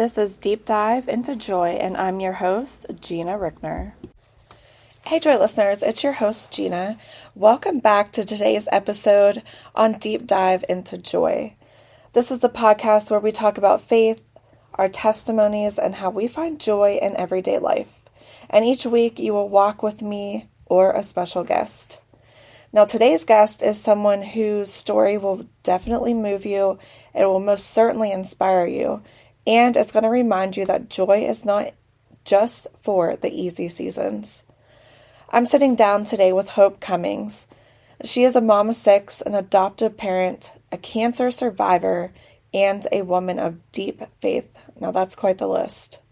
This is Deep Dive into Joy, and I'm your host, Gina Richner. Hey, Joy listeners, it's your host, Gina. Welcome back to today's episode on Deep Dive into Joy. This is the podcast where we talk about faith, our testimonies, and how we find joy in everyday life. And each week you will walk with me or a special guest. Now, today's guest is someone whose story will definitely move you. It will most certainly inspire you. And it's going to remind you that joy is not just for the easy seasons. I'm sitting down today with Hope Cummings. She is a mom of six, an adoptive parent, a cancer survivor, and a woman of deep faith. Now that's quite the list.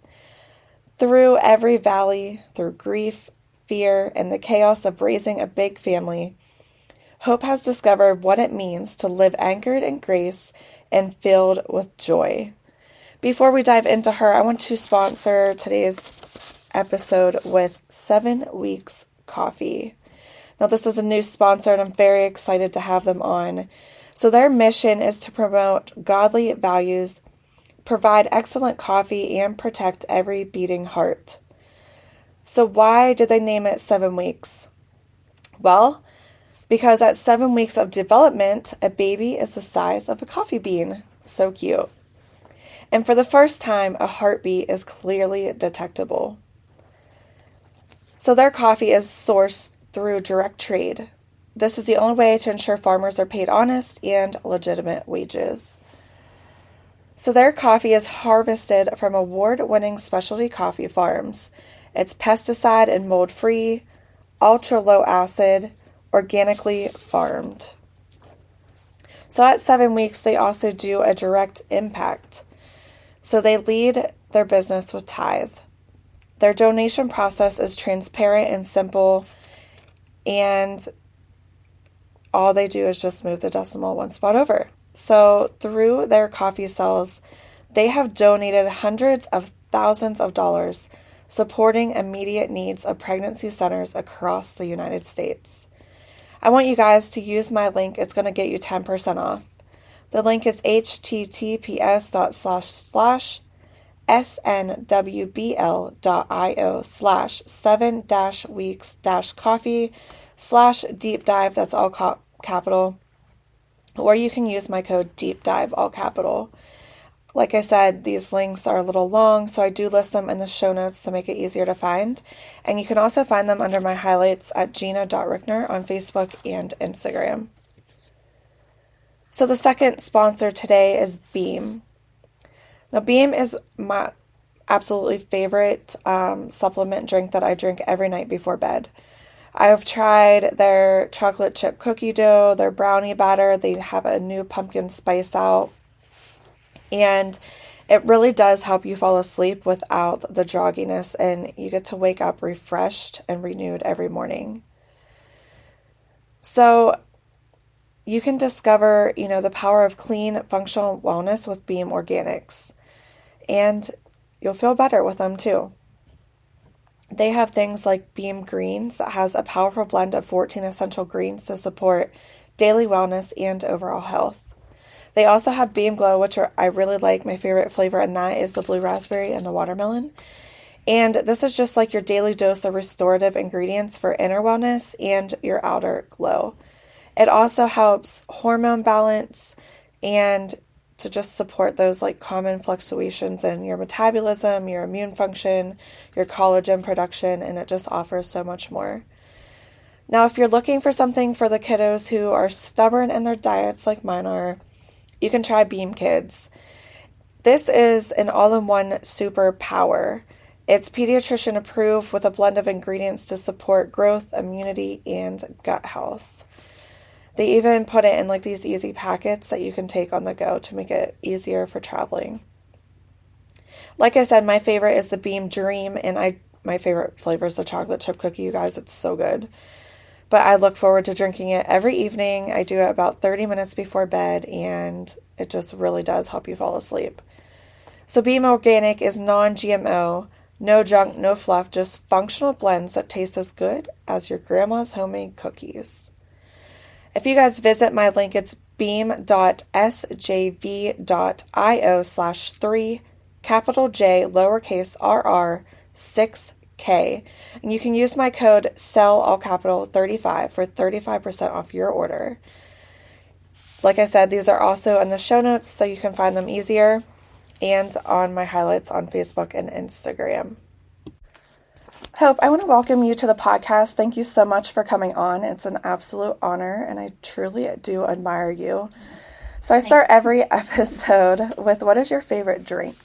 Through every valley, through grief, fear, and the chaos of raising a big family, Hope has discovered what it means to live anchored in grace and filled with joy. Before we dive into her, I want to sponsor today's episode with 7 Weeks Coffee. Now, this is a new sponsor, and I'm very excited to have them on. So their mission is to promote godly values, provide excellent coffee, and protect every beating heart. So why did they name it 7 Weeks? Well, because at 7 weeks of development, a baby is the size of a coffee bean. So cute. And for the first time, a heartbeat is clearly detectable. So their coffee is sourced through direct trade. This is the only way to ensure farmers are paid honest and legitimate wages. So their coffee is harvested from award-winning specialty coffee farms. It's pesticide and mold-free, ultra-low acid, organically farmed. So at 7 weeks, they also do a direct impact. So they lead their business with tithe. Their donation process is transparent and simple, and all they do is just move the decimal one spot over. So through their coffee sales, they have donated hundreds of thousands of dollars, supporting immediate needs of pregnancy centers across the United States. I want you guys to use my link. It's going to get you 10% off. The link is https://snwbl.io/7-weeks-coffee/deep dive. That's all capital. Or you can use my code deep dive, all capital. Like I said, these links are a little long, so I do list them in the show notes to make it easier to find. And you can also find them under my highlights at gina.richner on Facebook and Instagram. So the second sponsor today is Beam. Now, Beam is my absolutely favorite supplement drink that I drink every night before bed. I have tried their chocolate chip cookie dough, their brownie batter. They have a new pumpkin spice out. And it really does help you fall asleep without the drogginess, and you get to wake up refreshed and renewed every morning. So you can discover, the power of clean, functional wellness with Beam Organics. And you'll feel better with them too. They have things like Beam Greens that has a powerful blend of 14 essential greens to support daily wellness and overall health. They also have Beam Glow, which I really like. My favorite flavor in that is the blue raspberry and the watermelon. And this is just like your daily dose of restorative ingredients for inner wellness and your outer glow. It also helps hormone balance and to just support those like common fluctuations in your metabolism, your immune function, your collagen production, and it just offers so much more. Now, if you're looking for something for the kiddos who are stubborn in their diets like mine are, you can try Beam Kids. This is an all-in-one superpower. It's pediatrician approved with a blend of ingredients to support growth, immunity, and gut health. They even put it in like these easy packets that you can take on the go to make it easier for traveling. Like I said, my favorite is the Beam Dream, and my favorite flavor is the chocolate chip cookie, you guys. It's so good. But I look forward to drinking it every evening. I do it about 30 minutes before bed, and it just really does help you fall asleep. So Beam Organic is non-GMO, no junk, no fluff, just functional blends that taste as good as your grandma's homemade cookies. If you guys visit my link, it's beam.sjv.io/3 capital J, lowercase rr, 6K. And you can use my code SELL, all capital, 35 for 35% off your order. Like I said, these are also in the show notes so you can find them easier and on my highlights on Facebook and Instagram. Hope, I want to welcome you to the podcast. Thank you so much for coming on. It's an absolute honor, and I truly do admire you. So I start every episode with, what is your favorite drink?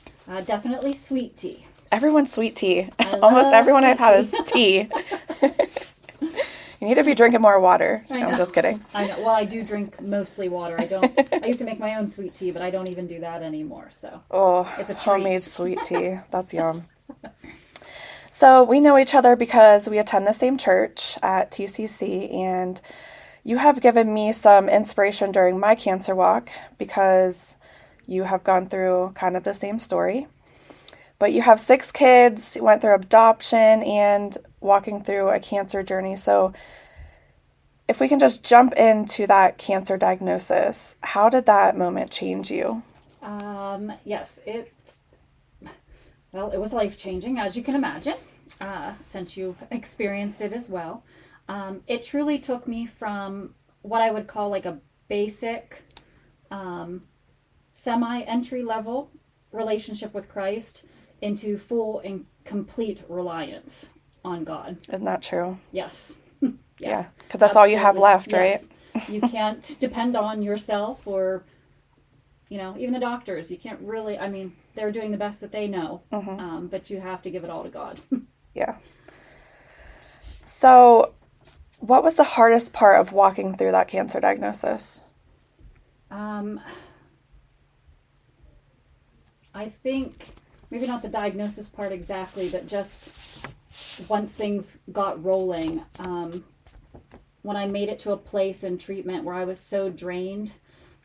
Definitely sweet tea. Everyone's sweet tea. Almost everyone I've had is tea. You need to be drinking more water. I'm just kidding. I know. Well, I do drink mostly water. I used to make my own sweet tea, but I don't even do that anymore. So it's a treat. Homemade sweet tea. That's yum. So we know each other because we attend the same church at TCC, and you have given me some inspiration during my cancer walk because you have gone through kind of the same story. But you have 6 kids, you went through adoption and walking through a cancer journey. So if we can just jump into that cancer diagnosis, how did that moment change you? Yes, it was life-changing, as you can imagine, since you've experienced it as well. It truly took me from what I would call like a basic, semi-entry-level relationship with Christ into full and complete reliance on God. Isn't that true? Yes. Yes. Yeah, because that's all you have left, yes. Right? You can't depend on yourself or, even the doctors. You can't really, they're doing the best that they know, but you have to give it all to God. Yeah. So what was the hardest part of walking through that cancer diagnosis? I think maybe not the diagnosis part exactly, but just once things got rolling, when I made it to a place in treatment where I was so drained,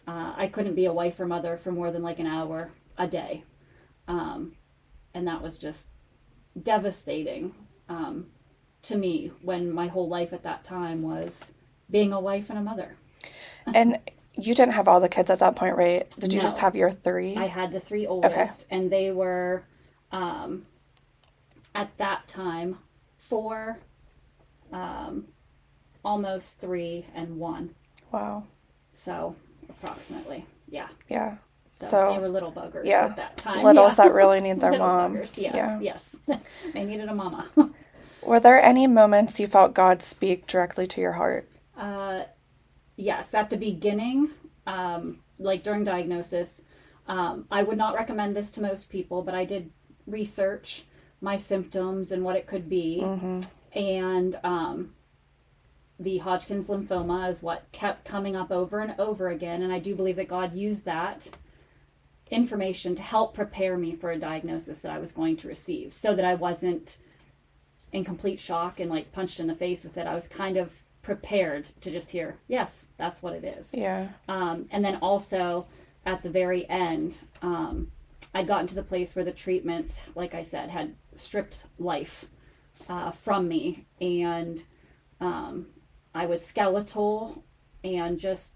I couldn't be a wife or mother for more than like an hour a day. And that was just devastating to me when my whole life at that time was being a wife and a mother. And you didn't have all the kids at that point, right? Did you just have your 3? I had the 3 oldest, okay. And they were, at that time, 4, almost 3, and 1. Wow. So, approximately, yeah. Yeah. So they were little buggers at that time. Littles that really need their little mom. Buggers, yes, yes. They needed a mama. Were there any moments you felt God speak directly to your heart? Yes, at the beginning, like during diagnosis, I would not recommend this to most people, but I did research my symptoms and what it could be. Mm-hmm. And the Hodgkin's lymphoma is what kept coming up over and over again. And I do believe that God used that information to help prepare me for a diagnosis that I was going to receive so that I wasn't in complete shock and like punched in the face with it. I was kind of prepared to just hear, yes, that's what it is. Yeah. And then also at the very end, I'd gotten to the place where the treatments, like I said, had stripped life from me. And I was skeletal and just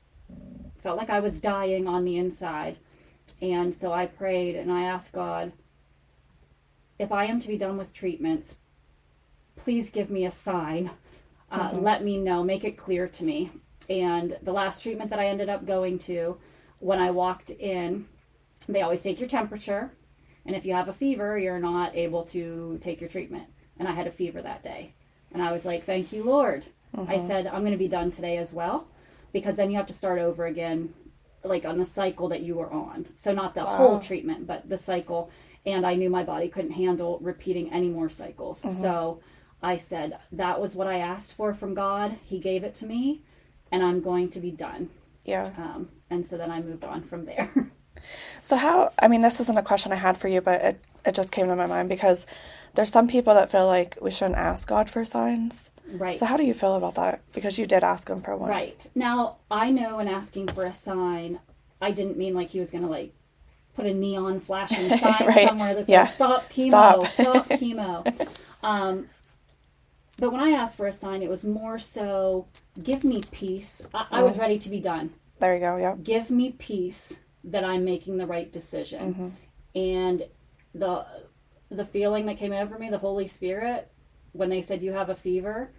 felt like I was dying on the inside. And so I prayed and I asked God, if I am to be done with treatments, please give me a sign. Let me know, make it clear to me. And the last treatment that I ended up going to, when I walked in, they always take your temperature. And if you have a fever, you're not able to take your treatment. And I had a fever that day. And I was like, thank you, Lord. I said, I'm going to be done today as well. Because then you have to start over again, like on the cycle that you were on. So not the whole treatment, but the cycle. And I knew my body couldn't handle repeating any more cycles. So I said, that was what I asked for from God. He gave it to me, and I'm going to be done. Yeah. And so then I moved on from there. So this isn't a question I had for you, but it just came to my mind because there's some people that feel like we shouldn't ask God for signs. Right. So how do you feel about that? Because you did ask him for one. Right. Now, I know in asking for a sign, I didn't mean like he was going to like put a neon flashing sign right. somewhere that says, stop chemo, stop chemo. But when I asked for a sign, it was more so, give me peace. I was ready to be done. There you go, yeah. Give me peace that I'm making the right decision. And the the feeling that came over me, the Holy Spirit, when they said you have a fever,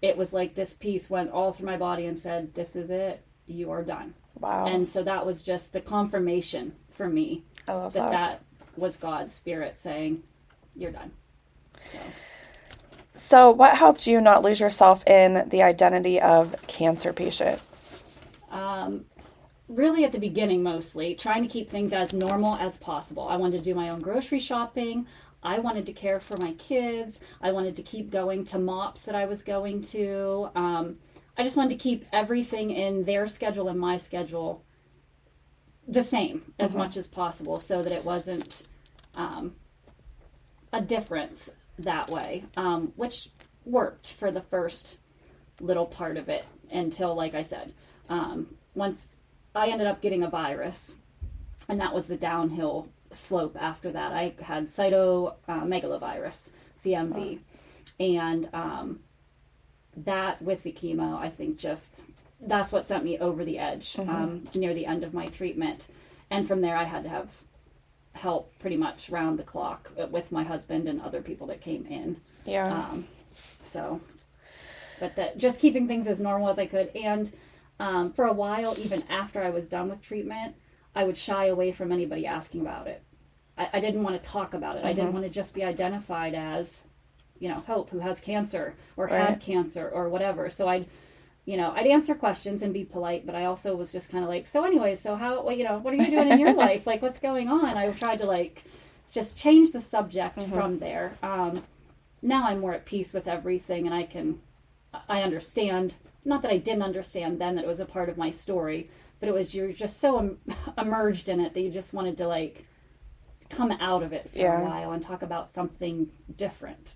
it was like this peace went all through my body and said, this is it, you are done. Wow. And so that was just the confirmation for me. I love that was God's Spirit saying, you're done. So what helped you not lose yourself in the identity of cancer patient? Really at the beginning, mostly trying to keep things as normal as possible. I wanted to do my own grocery shopping. I wanted to care for my kids. I wanted to keep going to MOPS that I was going to. I just wanted to keep everything in their schedule and my schedule the same as much as possible, so that it wasn't a difference that way, which worked for the first little part of it until, like I said, once I ended up getting a virus, and that was the downhill slope after that. I had cytomegalovirus, CMV, and that with the chemo, I think that's what sent me over the edge near the end of my treatment. And from there, I had to have help pretty much round the clock with my husband and other people that came in. Yeah. But that just keeping things as normal as I could. And for a while, even after I was done with treatment, I would shy away from anybody asking about it. I didn't want to talk about it. I didn't want to just be identified as, Hope, who has cancer or had cancer or whatever. So I'd answer questions and be polite, but I also was just kind of like, so anyway, so how, what are you doing in your life? Like, what's going on? I tried to just change the subject from there. Now I'm more at peace with everything, and I understand, not that I didn't understand then that it was a part of my story, but you're just so immersed in it that you just wanted to come out of it for a while and talk about something different.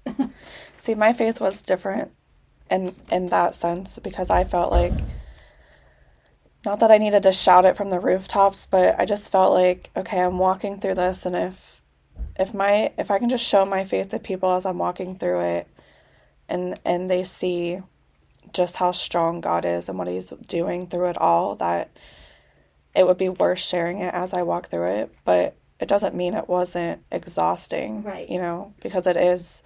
See, my faith was different in that sense, because I felt like, not that I needed to shout it from the rooftops, but I just felt like, okay, I'm walking through this, and if I can just show my faith to people as I'm walking through it, and they see just how strong God is and what he's doing through it all, that it would be worth sharing it as I walk through it. But it doesn't mean it wasn't exhausting, right? Because it is.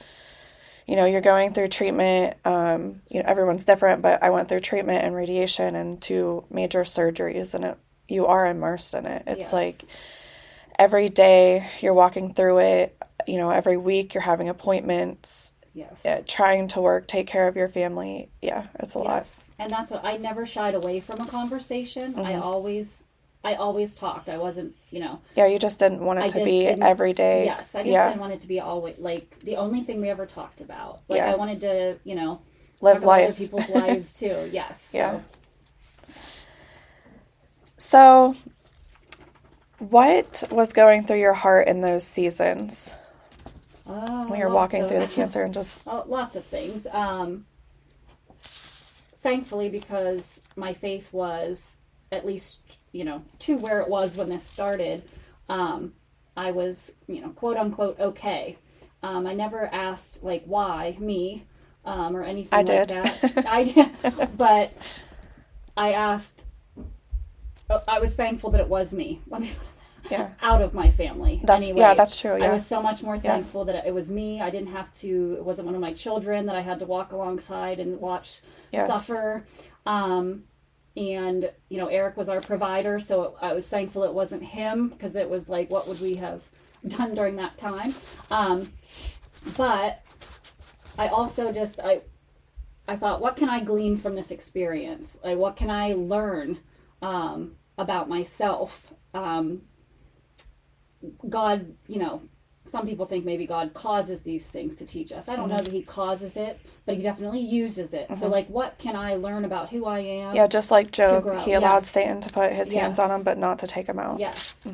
You're going through treatment, everyone's different, but I went through treatment and radiation and 2 major surgeries, and you are immersed in it. It's like every day you're walking through it, every week you're having appointments, trying to work, take care of your family. Yeah, it's a lot. And that's what, I never shied away from a conversation. I always talked. I wasn't, Yeah, you just didn't want it to be every day. Yes, I just didn't want it to be always, the only thing we ever talked about. I wanted to, live life. Other people's lives too. Yes. Yeah. So, what was going through your heart in those seasons? When you're walking through the cancer and just... lots of things. Thankfully, because my faith was at least, to where it was when this started, I was, quote unquote, okay. I never asked, why me, or anything like that. I did, but I asked, I was thankful that it was me. Let me out of my family. That's true. Yeah. I was so much more thankful that it was me. I didn't have to, it wasn't one of my children that I had to walk alongside and watch suffer. And, Eric was our provider, so I was thankful it wasn't him, because it was what would we have done during that time? But I also I thought, what can I glean from this experience? What can I learn about myself? God, some people think maybe God causes these things to teach us. I don't know that he causes it, but he definitely uses it. So, what can I learn about who I am? Yeah, just like Job, he allowed Satan to put his hands on him, but not to take him out. Yes.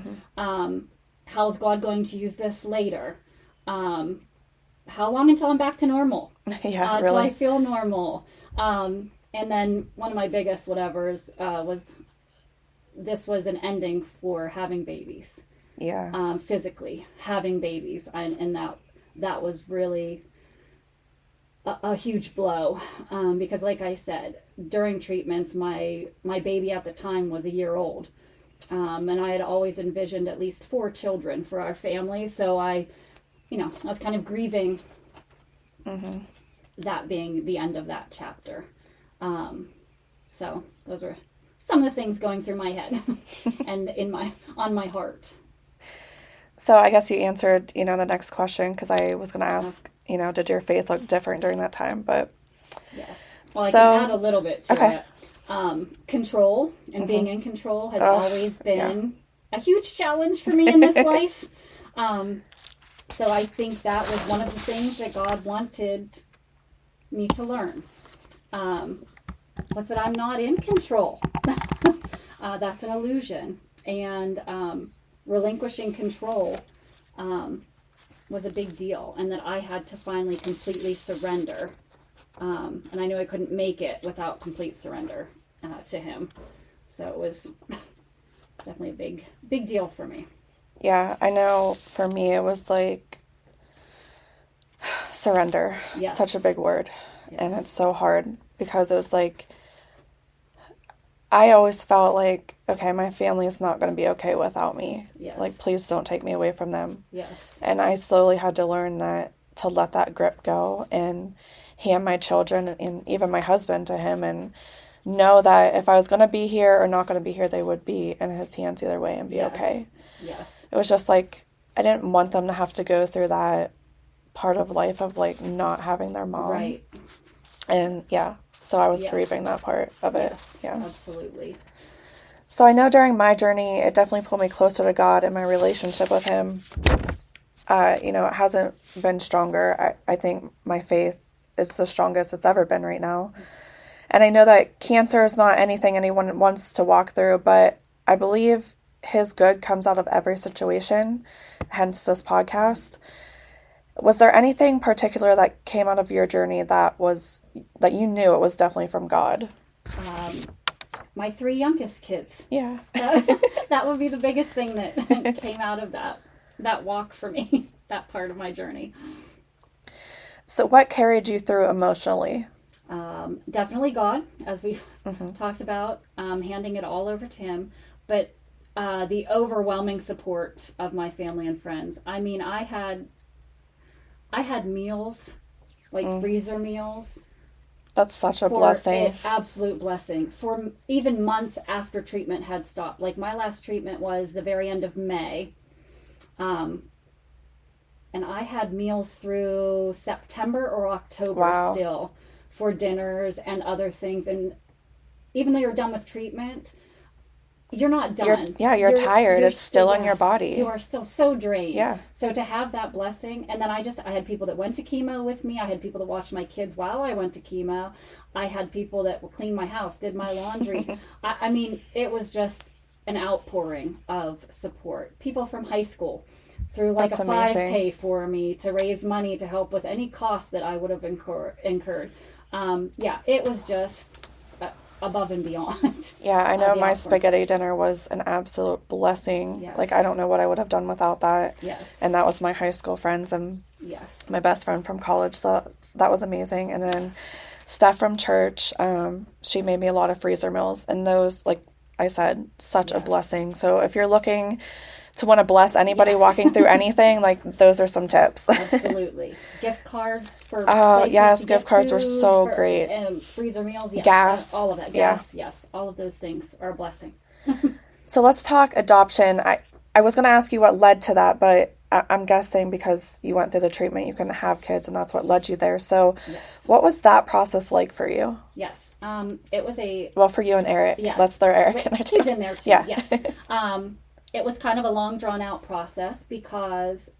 How's God going to use this later? How long until I'm back to normal? Really. Till I feel normal? And then one of my biggest whatevers was, this was an ending for having babies. Yeah. Physically having babies, and that was really a huge blow, because like I said, during treatments, my baby at the time was a year old, And I had always envisioned at least 4 children for our family. So I was kind of grieving that being the end of that chapter. So those were some of the things going through my head and on my heart. So I guess you answered, the next question, because I was going to ask, did your faith look different during that time? But yes. Well, I can add a little bit to it. Control and being in control has always been a huge challenge for me in this life. So I think that was one of the things that God wanted me to learn. Was that I'm not in control. That's an illusion. And relinquishing control was a big deal. And that I had to finally completely surrender. And I knew I couldn't make it without complete surrender to him. So it was definitely a big deal for me. Yeah, I know for me it was like surrender. Yes. Such a big word. Yes. And it's so hard because it was like, I always felt like, okay, my family is not going to be okay without me. Yes. Like, please don't take me away from them. Yes. And I slowly had to learn that, to let that grip go and hand my children and even my husband to him, and know that if I was going to be here or not going to be here, they would be in his hands either way and be okay. Yes. It was just like, I didn't want them to have to go through that part of life of like not having their mom. Right. And so I was grieving that part of it. Yes, yeah. Absolutely. So I know during my journey, it definitely pulled me closer to God and my relationship with him. It hasn't been stronger. I think my faith is the strongest it's ever been right now. And I know that cancer is not anything anyone wants to walk through, but I believe his good comes out of every situation, hence this podcast. Was there anything particular that came out of your journey that you knew it was definitely from God? My 3 youngest kids. Yeah. That would be the biggest thing that came out of that walk for me, that part of my journey. So what carried you through emotionally? Definitely God, as we've talked about, handing it all over to him. But the overwhelming support of my family and friends. I mean, I had meals, like freezer meals. That's such a blessing. An absolute blessing. For even months after treatment had stopped. Like my last treatment was the very end of May. And I had meals through September or October still for dinners and other things. And even though you're done with treatment, you're not done. You're tired. It's still in your body. You are still so drained. Yeah. So to have that blessing, and then I had people that went to chemo with me. I had people that watched my kids while I went to chemo. I had people that cleaned my house, did my laundry. I mean, it was just an outpouring of support. People from high school threw like a 5K for me to raise money to help with any costs that I would have incurred. It was just above and beyond. Yeah, I know my spaghetti dinner was an absolute blessing. Yes. Like, I don't know what I would have done without that. Yes. And that was my high school friends and my best friend from college. So that was amazing. And then Steph from church, she made me a lot of freezer meals. And those, like I said, such a blessing. So if you're looking to want to bless anybody walking through anything, like, those are some tips. Absolutely. Gift cards for gift cards were so great. Freezer meals, gas, all of that. Gas, yes, all of those things are a blessing. So let's talk adoption. I was going to ask you what led to that, but I'm guessing because you went through the treatment, you couldn't have kids, and that's what led you there. So what was that process like for you? Yes. It was for you and Eric. Yes. Let's throw Eric in there too. He's in there too, yes. It was kind of a long, drawn-out process because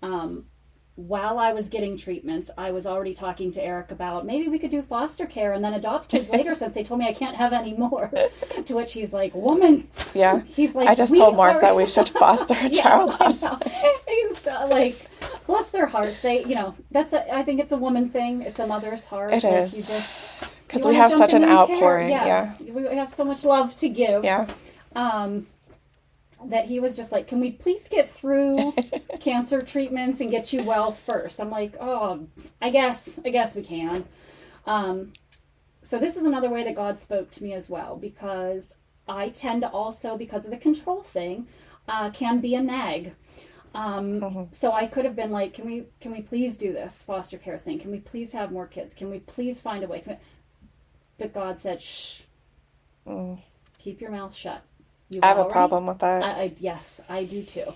while I was getting treatments, I was already talking to Eric about maybe we could do foster care and then adopt kids later since they told me I can't have any more. To which he's like, woman. Yeah. He's like, I just told Mark that we should foster a child. He's like, bless their hearts. They, I think it's a woman thing. It's a mother's heart. It is. Because we have such an outpouring. Yes. We have so much love to give. Yeah. That he was just like, can we please get through cancer treatments and get you well first? I'm like, oh, I guess we can. So this is another way that God spoke to me as well, because I tend to also, because of the control thing, can be a nag. So I could have been like, can we please do this foster care thing? Can we please have more kids? Can we please find a way? But God said, shh, keep your mouth shut. I have a problem with that. Yes, I do too.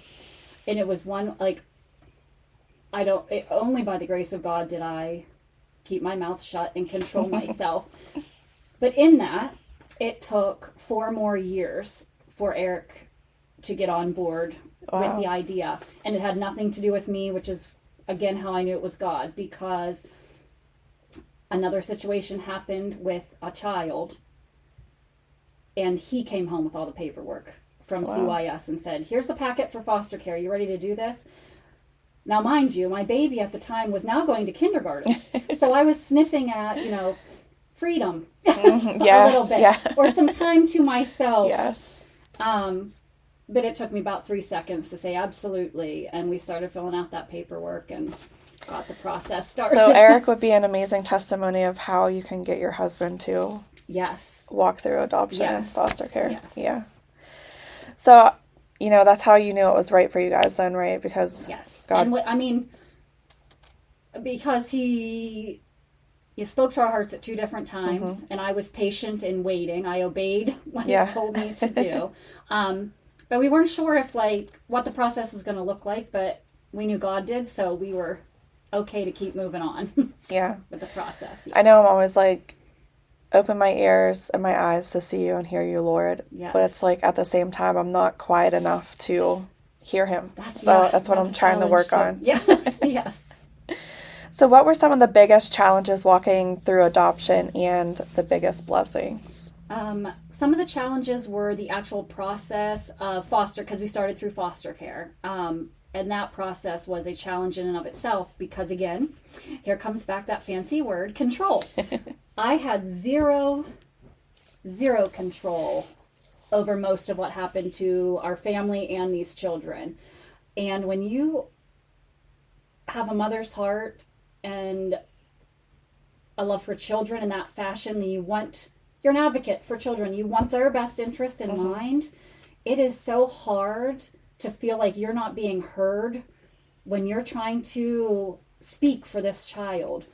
And it was one, like, only by the grace of God did I keep my mouth shut and control myself. But in that, it took 4 more years for Eric to get on board with the idea. And it had nothing to do with me, which is, again, how I knew it was God, because another situation happened with a child, and he came home with all the paperwork from CYS and said, here's the packet for foster care. You ready to do this? Now, mind you, my baby at the time was now going to kindergarten. So I was sniffing at, freedom a little bit, or some time to myself. Yes. But it took me about 3 seconds to say absolutely, and we started filling out that paperwork and got the process started. So Eric would be an amazing testimony of how you can get your husband to walk through adoption and foster care. Yes. Yeah. So, that's how you knew it was right for you guys then, right? Because God... And because he spoke to our hearts at 2 different times, and I was patient in waiting. I obeyed what he told me to do. But we weren't sure if, what the process was going to look like, but we knew God did, so we were okay to keep moving on with the process. I know I'm always open my ears and my eyes to see you and hear you, Lord. Yes. But it's at the same time, I'm not quiet enough to hear him. That's what I'm trying to work on. Yes, yes. So what were some of the biggest challenges walking through adoption and the biggest blessings? Some of the challenges were the actual process of because we started through foster care. And that process was a challenge in and of itself because, again, here comes back that fancy word, control. I had zero control over most of what happened to our family and these children. And when you have a mother's heart and a love for children in that fashion, you're an advocate for children. You want their best interest in mind. It is so hard to feel like you're not being heard when you're trying to speak for this child,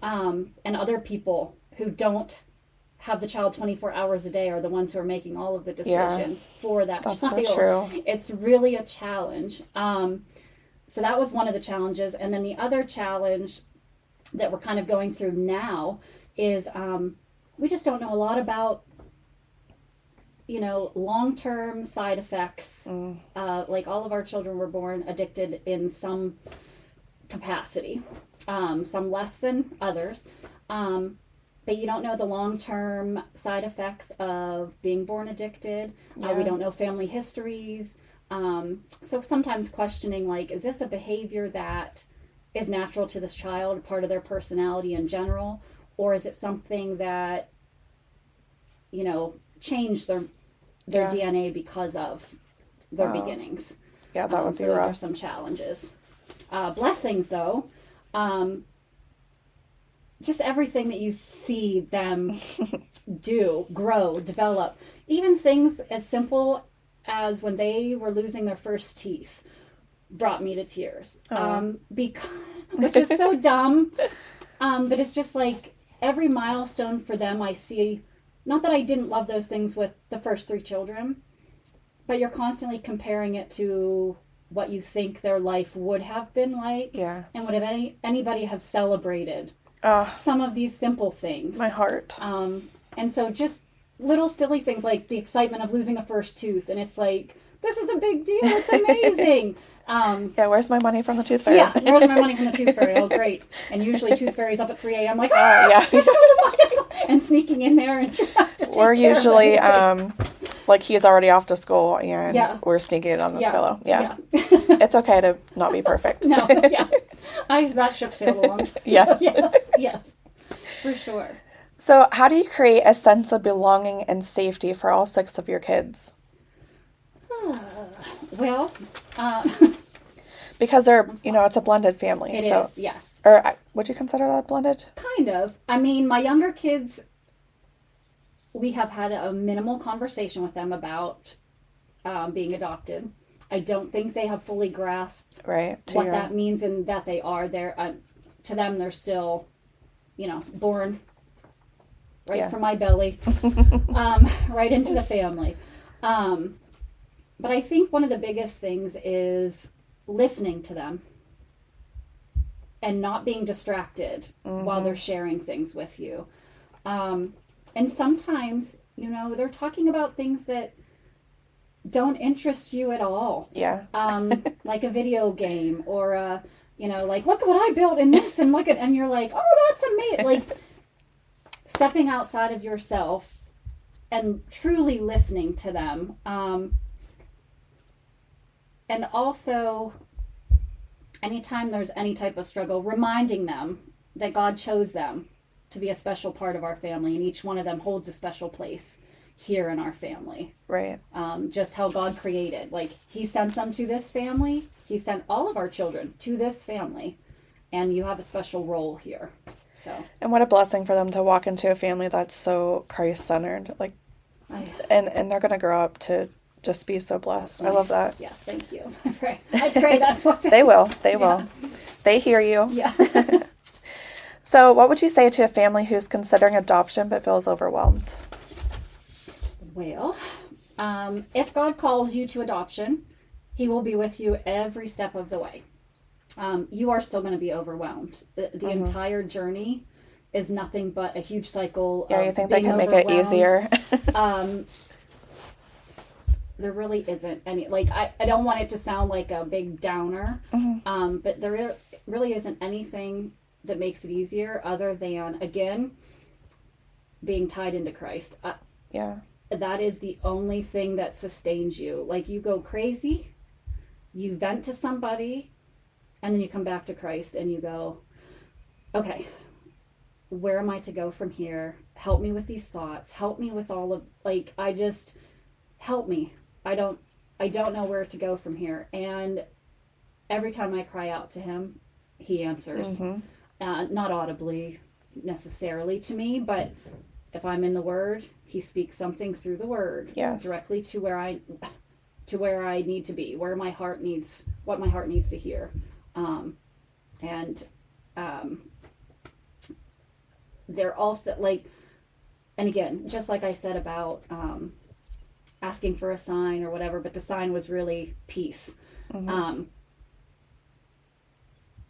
and other people who don't have the child 24 hours a day are the ones who are making all of the decisions for that child. That's so true. It's really a challenge. So that was one of the challenges. And then the other challenge that we're kind of going through now is we just don't know a lot about, long-term side effects. All of our children were born addicted in some capacity, some less than others. But you don't know the long-term side effects of being born addicted. We don't know family histories. So sometimes questioning, is this a behavior that is natural to this child, part of their personality in general? Or is it something that, changed their DNA because of their beginnings? Yeah, that would be those rough. are some challenges. Blessings, though. Just everything that you see them do, grow, develop. Even things as simple as when they were losing their first teeth brought me to tears. Which is so dumb. But it's just every milestone for them I see, not that I didn't love those things with the first 3 children, but you're constantly comparing it to what you think their life would have been like. Yeah. And would have anybody have celebrated some of these simple things. My heart. And so just little silly things like the excitement of losing a first tooth. And it's this is a big deal. It's amazing. Where's my money from the tooth fairy? Yeah, where's my money from the tooth fairy? Oh, great. And usually tooth fairy's up at 3 a.m. And sneaking in there. And we're usually, he's already off to school and we're sneaking it on the pillow. Yeah. It's okay to not be perfect. No, that ship sailed along. Yes. Yes, for sure. So how do you create a sense of belonging and safety for all 6 of your kids? Well, because they're, it's a blended family. It is, yes. Or would you consider that blended? Kind of. I mean, my younger kids we have had a minimal conversation with them about being adopted. I don't think they have fully grasped what that means, and that they are there. To them, they're still, born from my belly, right into the family. But I think one of the biggest things is listening to them and not being distracted while they're sharing things with you. And sometimes, they're talking about things that don't interest you at all. Yeah. Like a video game, or like, look at what I built in this, and and you're like, oh, that's amazing. Like, stepping outside of yourself and truly listening to them. And also, anytime there's any type of struggle, reminding them that God chose them to be a special part of our family, and each one of them holds a special place here in our family. Right. Just how God created. Like, he sent them to this family. He sent all of our children to this family, and you have a special role here. So. And what a blessing for them to walk into a family that's so Christ-centered. Like, and they're going to grow up to just be so blessed. I love that. Yes, thank you. I pray that's what they will. They will. They hear you. Yeah. So what would you say to a family who's considering adoption but feels overwhelmed? Well, if God calls you to adoption, he will be with you every step of the way. You are still going to be overwhelmed. The entire journey is nothing but a huge cycle. Yeah, you think they can make it easier? There really isn't any. Like, I don't want it to sound like a big downer, but there really isn't anything that makes it easier other than, again, being tied into Christ. That is the only thing that sustains you. Like, you go crazy, you vent to somebody, and then you come back to Christ and you go, okay, where am I to go from here? Help me with these thoughts. Help me with all of, help me. I don't know where to go from here. And every time I cry out to him, he answers. Not audibly necessarily to me, but if I'm in the Word, he speaks something through the Word directly to where I need to be, what my heart needs to hear. They're also and again, just like I said about asking for a sign or whatever, but the sign was really peace.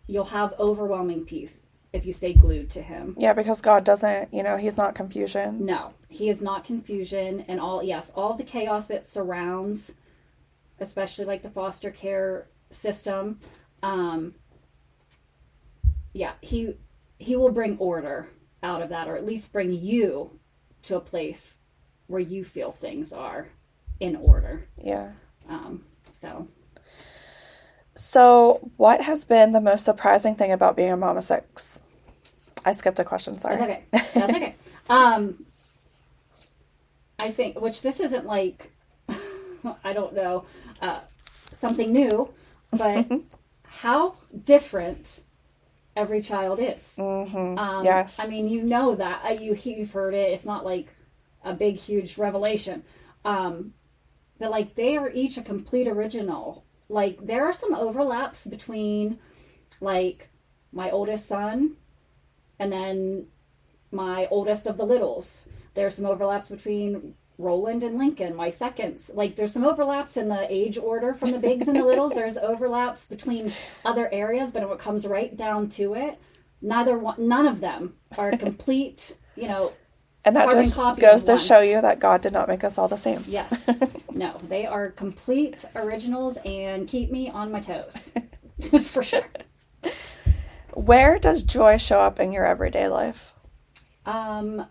You'll have overwhelming peace if you stay glued to him. Yeah, because God doesn't, he's not confusion. No, he is not confusion. And all the chaos that surrounds, especially like the foster care system. He will bring order out of that, or at least bring you to a place where you feel things are in order. Yeah. So what has been the most surprising thing about being a mom of 6? I skipped a question, sorry. That's okay. I think, which this isn't like, I don't know, something new, but how different every child is. Yes. I mean, you know that. You've heard it. It's not like a big, huge revelation. But they are each a complete original. There are some overlaps between my oldest son and then my oldest of the littles. There's some overlaps between Roland and Lincoln, my seconds. There's some overlaps in the age order from the bigs and the littles. There's overlaps between other areas, but when it comes right down to it, none of them are a complete, and that just goes to show you that God did not make us all the same. Yes. No, they are complete originals and keep me on my toes. For sure. Where does joy show up in your everyday life? One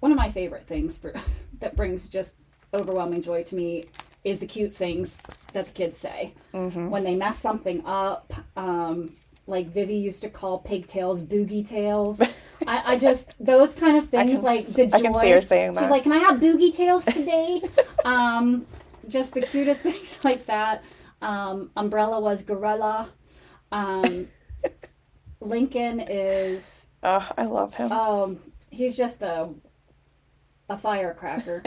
of my favorite things that brings just overwhelming joy to me is the cute things that the kids say. When they mess something up, like Vivi used to call pigtails boogie tails. I just, those kind of things, the joy. I can see her saying that. She's like, can I have boogie tails today? Just the cutest things like that. Umbrella was gorilla. Lincoln is... Oh, I love him. He's just a a firecracker.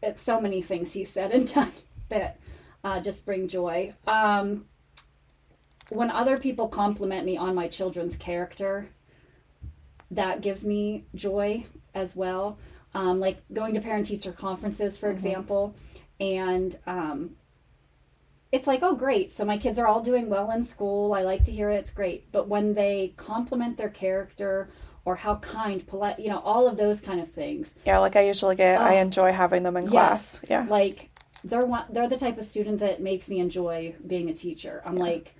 It's so many things he said and done that just bring joy. When other people compliment me on my children's character, that gives me joy as well. Like going to parent-teacher conferences, for example, and it's like, oh, great. So my kids are all doing well in school. I like to hear it. It's great. But when they compliment their character or how kind, polite, all of those kind of things. Yeah, like I usually get, I enjoy having them in class. Yeah. Like they're the type of student that makes me enjoy being a teacher. I'm like,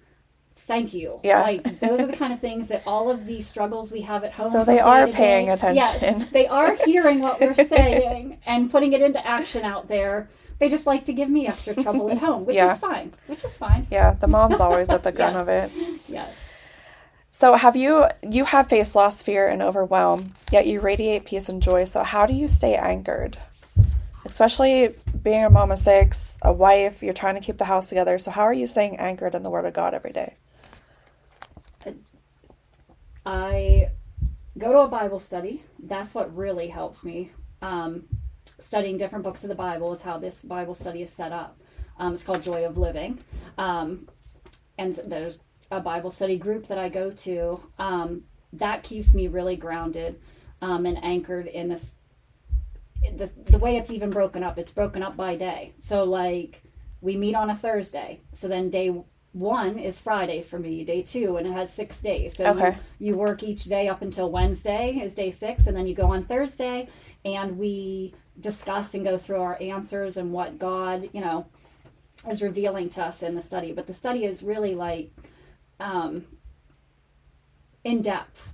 thank you. Yeah. Like those are the kind of things that all of the struggles we have at home. So they are paying attention. Yes, they are hearing what we're saying and putting it into action out there. They just like to give me extra trouble at home, which is fine. Yeah, the mom's always at the grunt of it. Yes. So you have faced loss, fear, and overwhelm, yet you radiate peace and joy. So how do you stay anchored? Especially being a mom of 6, a wife, you're trying to keep the house together. So how are you staying anchored in the Word of God every day? I go to a Bible study. That's what really helps me. Studying different books of the Bible is how this Bible study is set up. It's called Joy of Living. And there's a Bible study group that I go to. That keeps me really grounded and anchored in this. The way it's even broken up, it's broken up by day. So like we meet on a Thursday. So then day 1 is Friday for me, day 2, and it has 6 days. So you work each day up until Wednesday is day 6, and then you go on Thursday and we discuss and go through our answers and what God, is revealing to us in the study. But the study is really like in depth.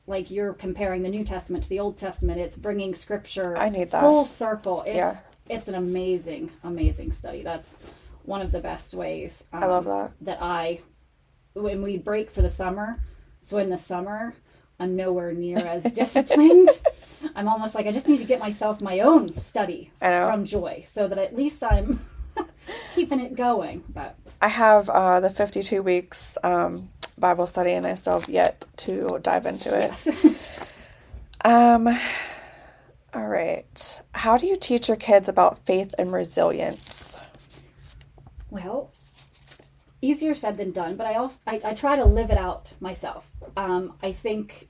Like you're comparing the New Testament to the Old Testament. It's bringing scripture full circle. It's an amazing, amazing study. That's one of the best ways. I love that. When we break for the summer, so in the summer, I'm nowhere near as disciplined. I'm almost like I just need to get myself my own study from Joy so that at least I'm keeping it going. But I have the 52 weeks Bible study, and I still have yet to dive into it. Yes. All right. How do you teach your kids about faith and resilience? Well, easier said than done, but I try to live it out myself. I think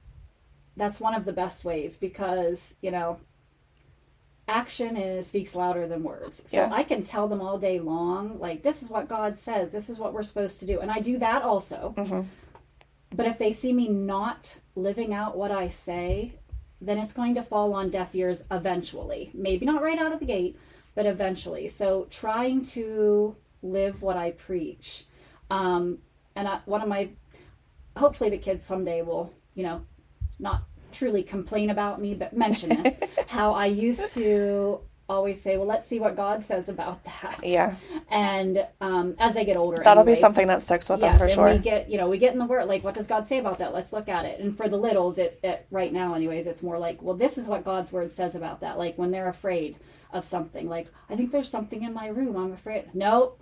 that's one of the best ways because, action speaks louder than words. So I can tell them all day long, like, this is what God says, this is what we're supposed to do. And I do that also. Mm-hmm. But if they see me not living out what I say, then it's going to fall on deaf ears eventually. Maybe not right out of the gate, but eventually. So trying to live what I preach. And hopefully the kids someday will, not truly complain about me, but mention this, how I used to always say, well, let's see what God says about that. Yeah. And as they get older, that'll be something that sticks with them for sure. We get in the Word, like, what does God say about that? Let's look at it. And for the littles, it right now anyways, it's more like, well, this is what God's Word says about that. Like when they're afraid of something, like, I think there's something in my room, I'm afraid. No.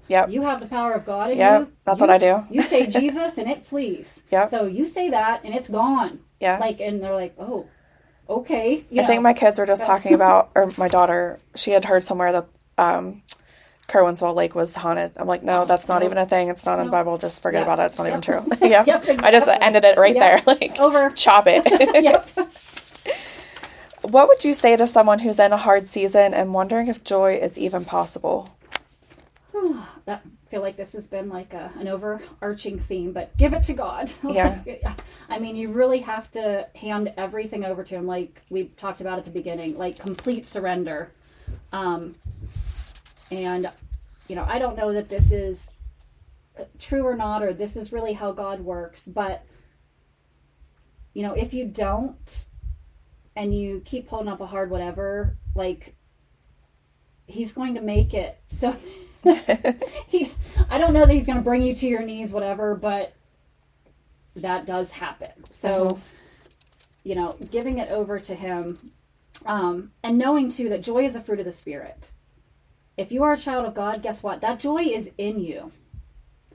Yep. You have the power of God in you. That's what I do. You say Jesus and it flees. Yeah. So you say that and it's gone. Yeah. Like, and they're like, oh, okay. I think my kids were just talking about, or my daughter, she had heard somewhere that Kerwinsville Lake was haunted. I'm like, no, that's not even a thing. It's not in the Bible. Just forget about it. It's not even true. Yeah. Yep, exactly. I just ended it right there. Like, over. Chop it. Yep. What would you say to someone who's in a hard season and wondering if joy is even possible? I feel like this has been like an overarching theme, but give it to God. Yeah. I mean, you really have to hand everything over to Him, like we talked about at the beginning, like complete surrender. And, I don't know that this is true or not, or this is really how God works, but, if you don't, and you keep holding up a hard whatever, like, He's going to make it so I don't know that He's going to bring you to your knees, whatever, but that does happen. So, giving it over to Him, and knowing too that joy is a fruit of the Spirit. If you are a child of God, guess what? That joy is in you.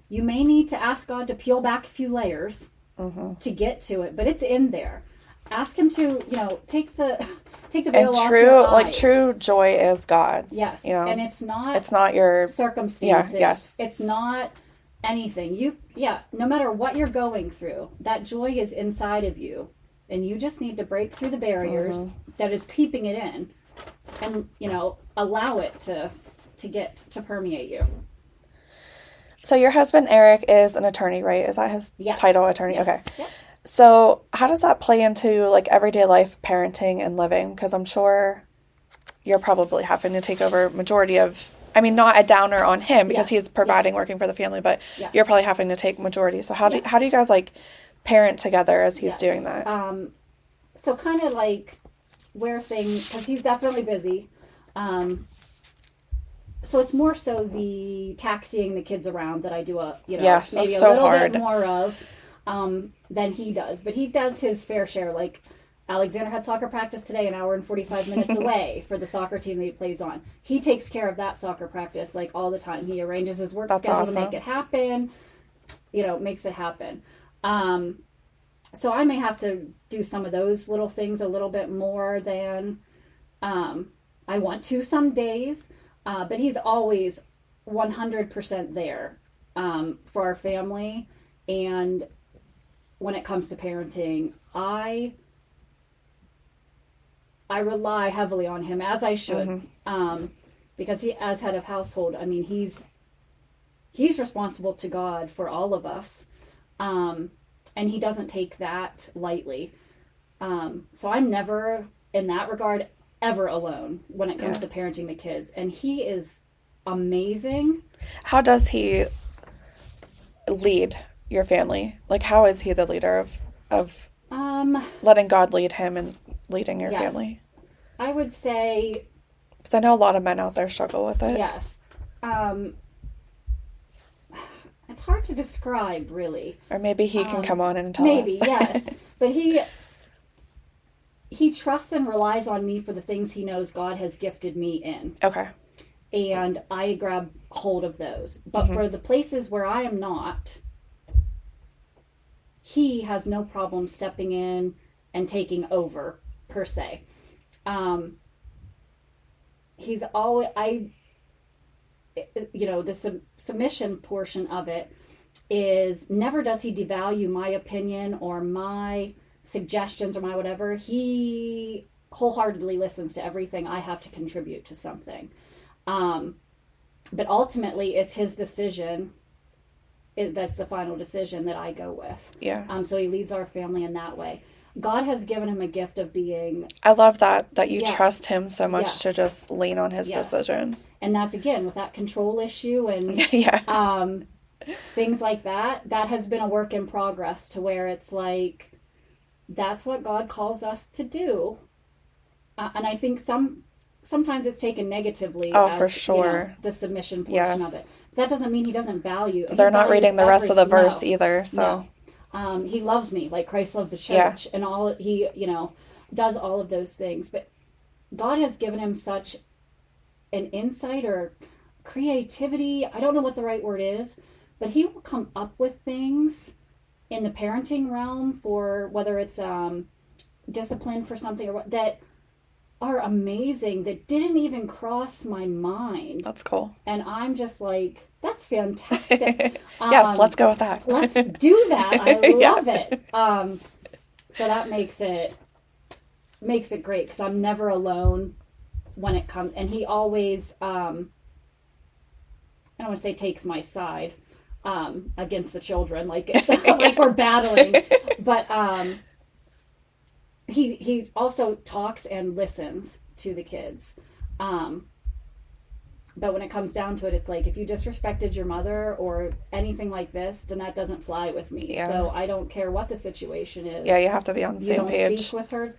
You may need to ask God to peel back a few layers to get to it, but it's in there. ask him to, take the veil off true, your eyes. like true joy is God. Yes. And it's not your circumstances. Yeah, yes. It's not anything. No matter what you're going through, that joy is inside of you. And you just need to break through the barriers that is keeping it in and, allow it to permeate you. So your husband, Eric, is an attorney, right? Is that his title, attorney? Yes. Okay. Yep. So how does that play into like everyday life, parenting and living? Because I'm sure you're probably having to take over majority of, not a downer on him because he's providing, working for the family, but you're probably having to take majority. So how do you guys like parent together as he's doing that? So kind of like where things, because he's definitely busy. So it's more so the taxiing the kids around that I do maybe a little bit more of than he does. But he does his fair share. Like Alexander had soccer practice today, an hour and 45 minutes away for the soccer team that he plays on. He takes care of that soccer practice like all the time. He arranges his work schedule to make it happen. Makes it happen. So I may have to do some of those little things a little bit more than I want to some days. But he's always 100% there for our family. And when it comes to parenting, I rely heavily on him, as I should, because he, as head of household, he's responsible to God for all of us, and he doesn't take that lightly. So I'm never, in that regard, ever alone when it comes to parenting the kids, and he is amazing. How does he lead your family? Like, how is he the leader of letting God lead him and leading your family? I would say, because I know a lot of men out there struggle with it. Yes. It's hard to describe, really. Or maybe he can come on and tell us. Maybe, yes. But he trusts and relies on me for the things he knows God has gifted me in. Okay. And I grab hold of those. But for the places where I am not, he has no problem stepping in and taking over, per se. He's always, the submission portion of it is never does he devalue my opinion or my suggestions or my whatever. He wholeheartedly listens to everything I have to contribute to something. But ultimately it's his decision. That's the final decision that I go with. Yeah. So he leads our family in that way. God has given him a gift of being... I love that you trust him so much to just lean on his decision. And that's, again, with that control issue and things like that, that has been a work in progress to where it's like, that's what God calls us to do. And I think sometimes it's taken negatively as, for sure. The submission portion of it. That doesn't mean he doesn't value... They're not reading the rest of the verse either, so... No. He loves me like Christ loves the church, and all he, does all of those things. But God has given him such an insight or creativity. I don't know what the right word is, but he will come up with things in the parenting realm for whether it's discipline for something or what that are amazing that didn't even cross my mind. That's cool. And I'm just like, that's fantastic. Yes, let's go with that. Let's do that. I love it. So that makes it great because I'm never alone when it comes. And he always, I don't want to say takes my side against the children, like like we're battling. But he also talks and listens to the kids. But when it comes down to it, it's like, if you disrespected your mother or anything like this, then that doesn't fly with me. Yeah. So I don't care what the situation is. Yeah, you have to be on the same page. You don't speak with her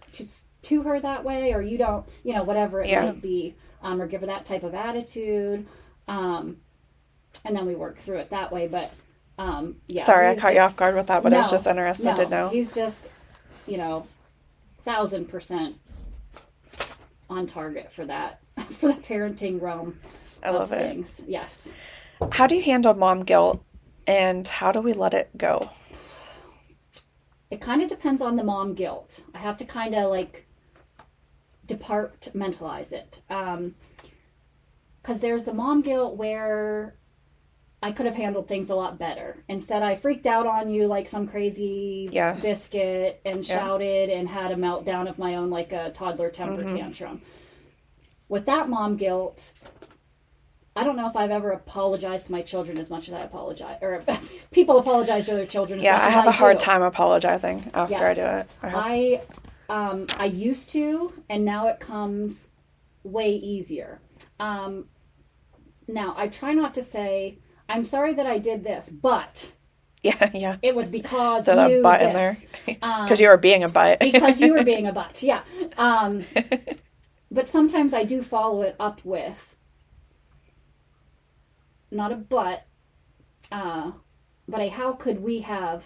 to her that way, or you don't, whatever it might be, or give her that type of attitude. And then we work through it that way. But, Sorry, I caught you off guard with that, but I was just interested to know. He's just, 1,000% on target for that, for the parenting realm. I love things. it. Yes. How do you handle mom guilt, and how do we let it go? it kind of depends on the mom guilt. I have to kind of like departmentalize it. Because there's the mom guilt where I could have handled things a lot better. Instead, I freaked out on you like some crazy biscuit and shouted and had a meltdown of my own like a toddler temper tantrum. With that mom guilt, I don't know if I've ever apologized to my children as much as I apologize, or people apologize to their children as much as I do. I have a hard time apologizing after I do it. I used to, and now it comes way easier. Now, I try not to say, I'm sorry that I did this, but it was because so you butt this. In there. Because you were being a butt. Because you were being a butt, yeah. But sometimes I do follow it up with, not a but a how could we have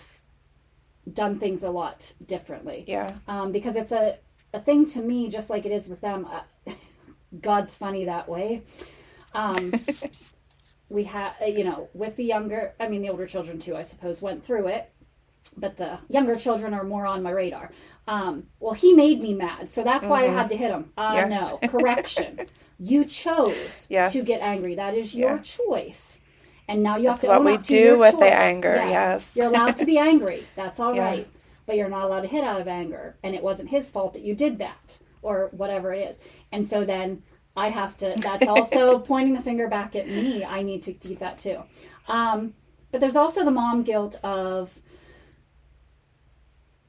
done things a lot differently. Yeah. Because it's a thing to me, just like it is with them. God's funny that way. We have, with the older children too, I suppose, went through it. But the younger children are more on my radar. Well, he made me mad, so that's why I had to hit him. No, correction. You chose to get angry. That is your choice. And now you have to own up to your choice. That's what we do with the anger, yes. You're allowed to be angry. That's all right. But you're not allowed to hit out of anger. And it wasn't his fault that you did that, or whatever it is. And so then I have to, that's also pointing the finger back at me. I need to keep that too. But there's also the mom guilt of,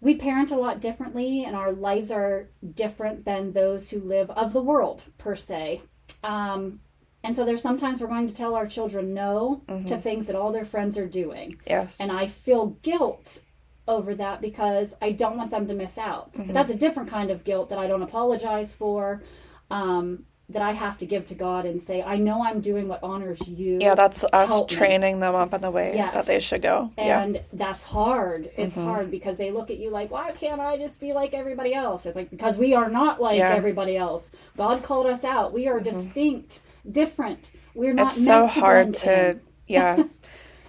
we parent a lot differently, and our lives are different than those who live of the world, per se. And so there's sometimes we're going to tell our children no to things that all their friends are doing. Yes. And I feel guilt over that because I don't want them to miss out. But that's a different kind of guilt that I don't apologize for, that I have to give to God and say, I know I'm doing what honors you. Yeah, that's us training them up in the way that they should go. And that's hard. It's hard because they look at you like, why can't I just be like everybody else? It's like, because we are not like everybody else. God called us out. We are distinct, different. We're not it's meant so to hard to,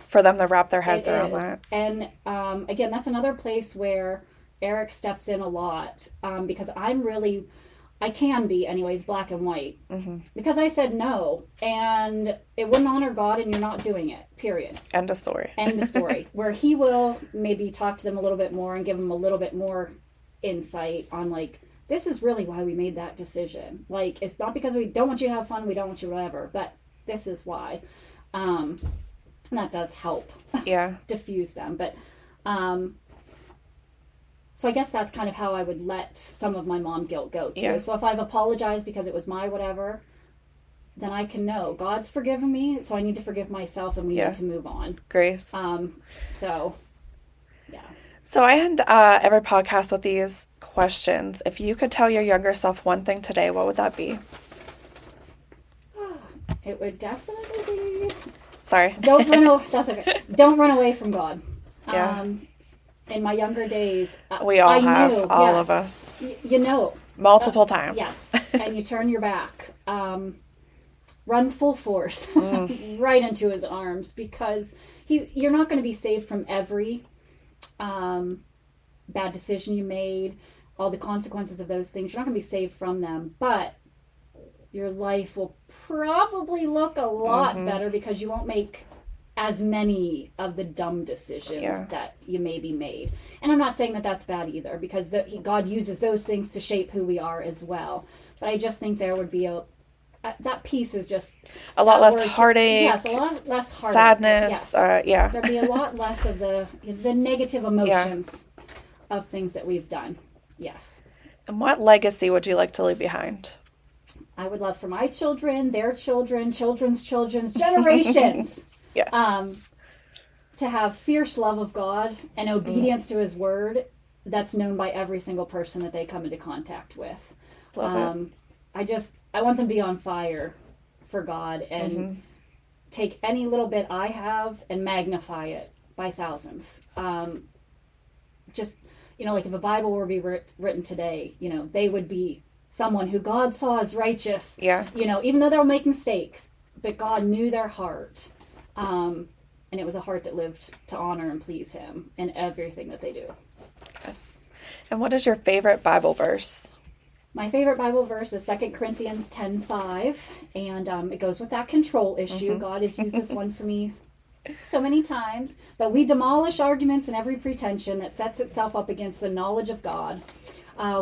for them to wrap their heads around that. And again, that's another place where Eric steps in a lot because I can be anyways, black and white. Because I said no, and it wouldn't honor God, and you're not doing it, period. End of story. End of story. Where he will maybe talk to them a little bit more and give them a little bit more insight on, like, this is really why we made that decision. Like, it's not because we don't want you to have fun, we don't want you whatever, but this is why. And that does help diffuse them. But so I guess that's kind of how I would let some of my mom guilt go too. Yeah. So if I've apologized because it was my whatever, then I can know God's forgiven me, so I need to forgive myself, and we need to move on. Grace. So I end every podcast with these questions. If you could tell your younger self one thing today, what would that be? It would definitely be... Sorry. Don't run away from God. Yeah. In my younger days, we all have, all of us. Multiple times. Yes, and you turn your back. Run full force right into his arms, because you're not going to be saved from every bad decision you made, all the consequences of those things. You're not going to be saved from them, but your life will probably look a lot better because you won't make as many of the dumb decisions that you maybe made. And I'm not saying that that's bad either, because God uses those things to shape who we are as well. But I just think there would be that piece is just... a lot less heartache. Yes, a lot less heartache. Sadness. Yes. There'd be a lot less of the negative emotions of things that we've done. Yes. And what legacy would you like to leave behind? I would love for my children, their children, children's children's generations... to have fierce love of God and obedience to his word that's known by every single person that they come into contact with. Love it. I want them to be on fire for God and take any little bit I have and magnify it by thousands. Like if a Bible were to be written today, they would be someone who God saw as righteous. Yeah. Even though they'll make mistakes, but God knew their heart. And it was a heart that lived to honor and please him in everything that they do. Yes. And what is your favorite Bible verse? My favorite Bible verse is 2 Corinthians 10:5, and it goes with that control issue. God has used this one for me so many times. But we demolish arguments and every pretension that sets itself up against the knowledge of God.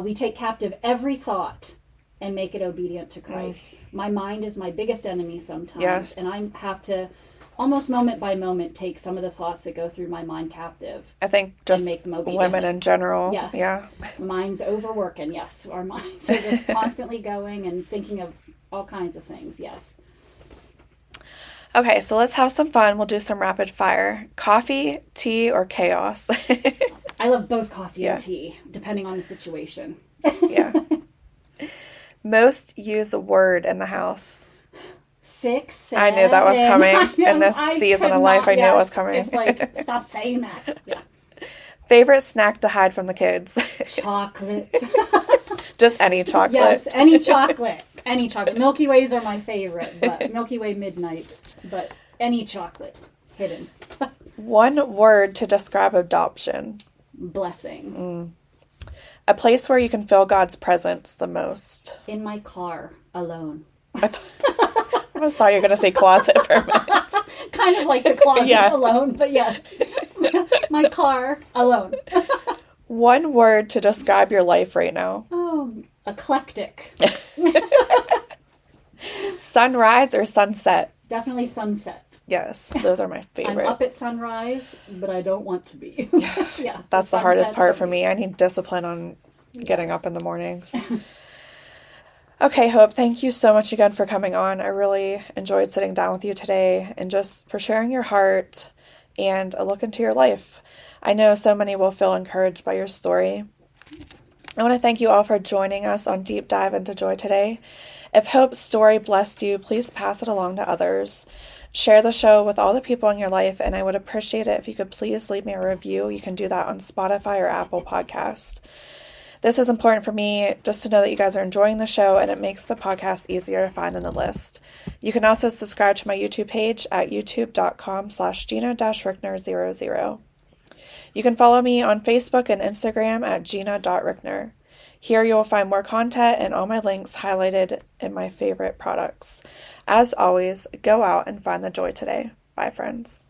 We take captive every thought and make it obedient to Christ. My mind is my biggest enemy sometimes, and I have to almost moment by moment take some of the thoughts that go through my mind captive. I think just make them obedient. Women in general. Yes. Yeah. Minds overworking. Yes. Our minds are just constantly going and thinking of all kinds of things. Yes. Okay, so let's have some fun. We'll do some rapid fire. Coffee, tea, or chaos? I love both coffee and tea, depending on the situation. Yeah. Most used word in the house? 6, 7. I knew that was coming in this season of life. I knew it was coming. It's like, stop saying that. Yeah. Favorite snack to hide from the kids? Chocolate. Just any chocolate. Yes, any chocolate. Any chocolate. Milky Ways are my favorite, but Milky Way Midnights. But any chocolate hidden. One word to describe adoption? Blessing. A place where you can feel God's presence the most? In my car, alone. I almost thought you were going to say closet for a minute. Kind of like the closet alone, but yes. My car, alone. One word to describe your life right now? Oh, eclectic. Sunrise or sunset? Definitely sunset. Yes, those are my favorite. I'm up at sunrise, but I don't want to be. Yeah. That's the hardest part for me. I need discipline on getting up in the mornings. Okay, Hope, thank you so much again for coming on. I really enjoyed sitting down with you today and just for sharing your heart and a look into your life. I know so many will feel encouraged by your story. I want to thank you all for joining us on Deep Dive into Joy today. If Hope's story blessed you, please pass it along to others. Share the show with all the people in your life, and I would appreciate it if you could please leave me a review. You can do that on Spotify or Apple Podcast. This is important for me just to know that you guys are enjoying the show, and it makes the podcast easier to find in the list. You can also subscribe to my YouTube page at youtube.com/Gina-Richner00. You can follow me on Facebook and Instagram at Gina.Richner. Here you will find more content and all my links highlighted in my favorite products. As always, go out and find the joy today. Bye, friends.